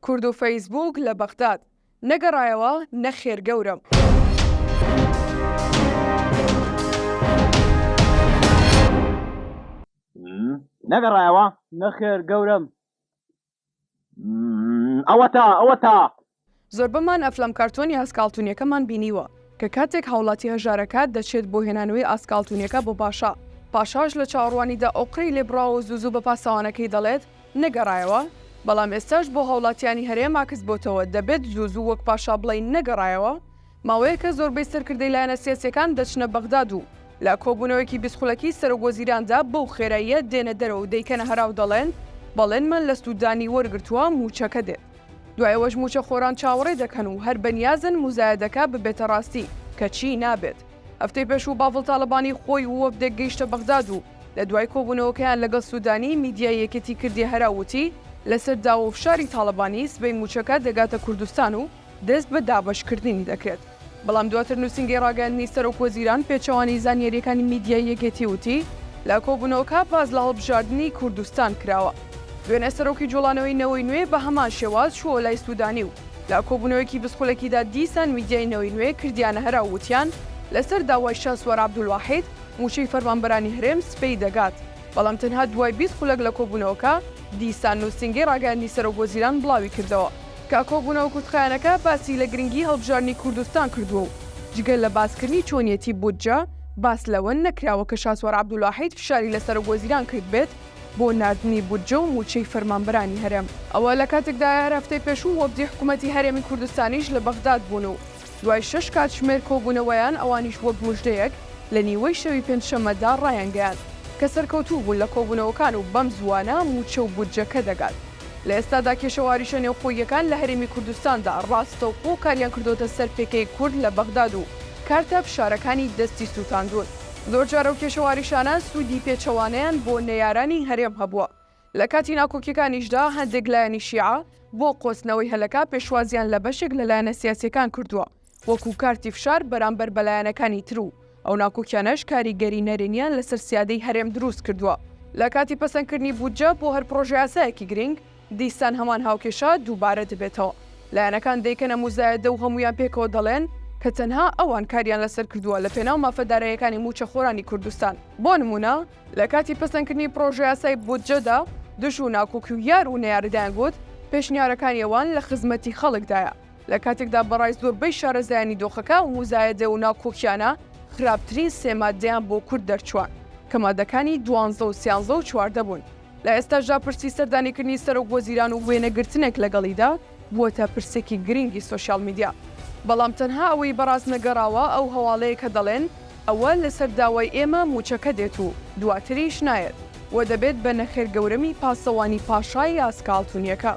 کورد و فەیسبووک لە بەغداد نەگەڕایەوە نەخێر گەورم. نەگەڕایەوە نەخێر گەورم. ئەوە تا زۆر بەمان ئەفلام کارتۆنی ئاسکاڵتونیەکەمان بینیوە کە کاتێک هاوڵاتی هەژارەکە دەچێت بۆ هێنانەوەی ئاسکاڵتونیەکە بۆ پاشاش لە چاوەڕوانیدا ئۆقرەی لێبراوە زوزوو بە پاسەوانەکەی دەڵێت نەگەڕایەوە، بەڵام ئێستاش بۆ هاوڵاتیانی هەرێم ماکس بۆتەوە دەبێت زوزوو وەک پاشا بڵێ نەگەڕایەوە. ماوەیەکە زۆربەی سەرکردەی لایەنە سیاسیەکان دەچنە بەغداد و لە کۆبوونەوەیەکی بیسخولەکی سەرۆکوەزیراندا بەو خێراییە دێنە دەرەوە و دەیکەنە هەراو دەڵێن بەڵێن من لە سوودانی وەرگرتووە موچەکە دێت. دوایەوەش موچە خۆران چاوەڕێ دەکەن و هەر بەنیازن موزایەدەکە ببێتە ڕاستی کە چی نابێت. هەفتەی پێش و باڤڵ تاالبانی خۆی وەفدێک گەیشتە بەغداد و لە دوای کۆبوونەوەکەیان لەگەڵ سوودانی میدیای یەکێتی کردی هەراوتی لەسەر داوە و فشاری تاالبانی سبەی موچەکە دەگاتە کوردستان و دەست بە دابەشکردنی دەکرێت. بەڵام دواتر نووسنگی ڕاگەاندنی سەرۆکوەزیران پێچەوانی زانیاریەکانی میدیای یەکێتی وتی لە کۆبوونەوەکە پاز لە هەڵبژاردننی کوردستان کراوە. دوێنێ سەرۆکی جوڵانەوەی نەوەی نوێ بە هەمان شێواز چووە لای سوودانی و لە کۆبوونەوەیەکی بسخولەکیدا دیسان میدیای نەوەی نوێ کردیانە هەرا وتیان لەسەر داوای شاسوەر عەبدولواحید موچەی فەرمانبەرانی هەرێم سپەی دەگات. بەڵام تەنها دوای 20 خولەک لە کۆبوونەوەکە دیسان نووسنگی ڕاگەاندنی سەرۆکوەزیران بڵاوی کردەوە کە کۆبوونەوە کورتخایەنەکە باسی لە گرنگی هەڵبژاردننی کوردستان کردووە و جگەل لە باسکردنی چۆنیەتی بودجە باس لەوە نەکراوە کە شاسوەر عەبدولواحید فشاری لە سەرۆکوەزیران کرد بێت بۆ نردنی بودجە و موچەی فەرمانبەرانی هەرێم. ئەوە لە کاتێکدا هەر هەفتەی پێشوو وەفدی حکوومەتی هەرێمی کوردستانیش لە بەغداد بوون و دوای 6 کاتژمێر کۆبوونەوەیان ئەوانیش وەک موژدەیەک لە نیوەی شەوی پێنجشەممەدا ڕایانگەیان کە سەرکەوتوو بوون لە کۆبوونەوەکان و بەم زوانە موچە و بودجەکە دەگات. لە ئێستادا کێشەواریشە نێوخۆیەکان لە هەرێمی کوردستاندا ڕاستەوخۆ کاریان کردوتە سەر پێکەی کورد لە بەغداد و کارتە فشارەکانی دەستی سووتاندون. زۆر جارە و کێشەواریشانە سوودی پێچەوانیان بۆ نەیارانی هەرێم هەبووە. لە کاتی ناکۆکیەکانیشدا هەندێک لایەنی شیعە بۆ قۆستنەوەی هەلەکە پێشوازیان لە بەشێک لە لایەنە سیاسیەکان کردووە وەکو کارتی فشار بەرامبەر بەلایەنەکانی تر و ئەو ناکۆکیانەش کاریگەری نەرێنیان لەسەر سیادەی هەرێم دروست کردووە. لە کاتی پەسەندکردنی بودجە بۆ هەر پرۆژە یاسایەکی گرنگ دیسان هەمان هاوکێشە دووبارە دەبێتەوە. لایەنەکان دەیکەنە موزایەدە و هەمویان پێکەوە دەڵێن کە تەنها ئەوان کاریان لەسەر کردووە لە پێناو مافەدارەیەکانی موچە خۆرانی کوردستان. بۆ نمونە لە کاتی پەسەندکردنی پرۆژە یاسای بودجەدا دش و ناکۆکی و یار و نەیاردایان گوت پێشنیارەکانی ئەوان لە خزمەتی خەڵکدایە. لە کاتێکدا بەڕای زۆربەی شارەزایانی دۆخەکە و موزایەدە و ناکۆکیانە خراپترین سێمادەیان بۆ کورد دەرچوان کە مادەکانی 12 و 13 و 14 بوون. لە ئێستاژدا پرسی سەردانیکردنی سەرۆکوەزیران و وێنەگرتنێک لەگەڵیدا بووەتە پرسێکی گرنگی سۆشیال میدیا. بەڵام تەنها ئەوەی بەڕاست نەگەڕاوە ئەو هەواڵەیە کە دەڵێن ئەوە لەسەر داوای ئێمە موچەکە دێت و دواتریش نایەت و دەبێت بە نەخێر گەورەمی پاسەوانی پاشای ئاسکاڵتونیەکە.